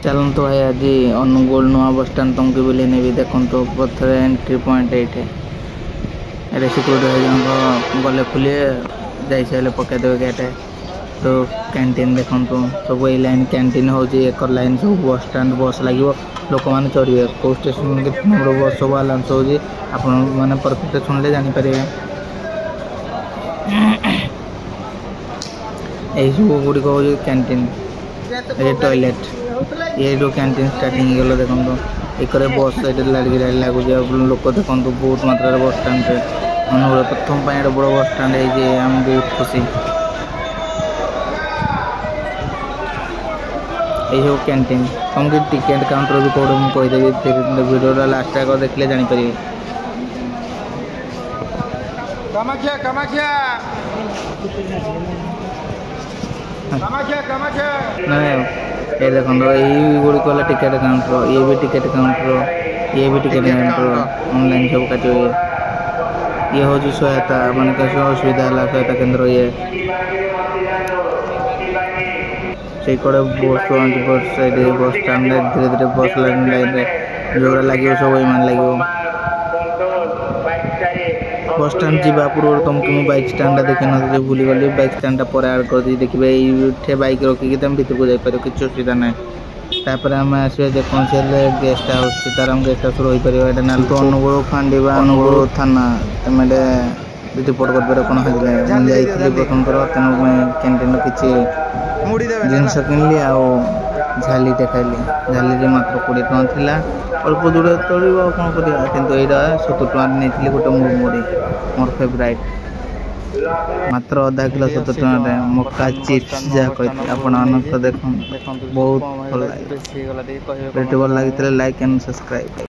चलतु भाई आज अनुगुल नुआ बस स्टाण तुमको बुले नेबी देखो पथर एंट्री पॉइंट ये सिक्यूरीटी गले खुले जा सारे पकईदे गेट तो कैंटीन देखु सब ये लाइन कैंटीन हूँ एक लाइन सब बस स्टाण बस लगे लोक मैंने चढ़े कौ स्टेशन बस सब आलाउंस हो मैंने परफेक्ट शुणिले जापर यही सब गुड़िक हूँ कैंटीन ये टॉयलेट ये जो कैंटीन स्टार्टिंग गल देखो एक बस गाड़ी लगुच लोक देखो बहुत मात्रा बस स्टाण अनुगुल प्रथम बड़ बस स्टाण आम बहुत खुशी यही सब कैंटीन तुमको टिकेट काउंटर भी कौटे मुझे कहीदेवी वीडियो लास्ट आग देखले जापर ये देखो यही गुड़िक टिकेट काउंटर ये भी टिकेट काउंटर ये भी टिकेट काउंटर ऑनलाइन सब काट ये हूँ सहायता मान असुविधा है सहायता केन्द्र ये से कड़े बस बस स्टाण धीरे धीरे बस लाइन जो लगे सब ईमान लगे बस स्टाण जा पूर्व तुमको मुझे बाइक स्टाण देखी ना भूली गली बाइक स्टाण पर आड कर दी देखिए ये बाइक रखिकी तुम भर को जापर किसी असुविधा ना तापर आम आसवा जेकोसी गेस्ट हाउस तार हम गेस्ट हाउस रही पार ना तो अनुगुल फांडीबा अनुगुल थाना तुम रिपोर्ट कर कौन जाइए प्रथम थर तेणु कैंटीन किसी जिनस किनली झाली खाइली झाली मात्र 20 टଙ୍କା अल्प दूर चलो कौन कर कि यहाँ 70 टଙ୍କା नहीं गोटे मुरमुरी मोर फेवराइट मात्र आधा किलो 70 टଙ୍କା मक्का चिप्स जहाँ कही आप देख बहुत भल लगे भिडियो भल लगी लाइक एंड सब्सक्राइब।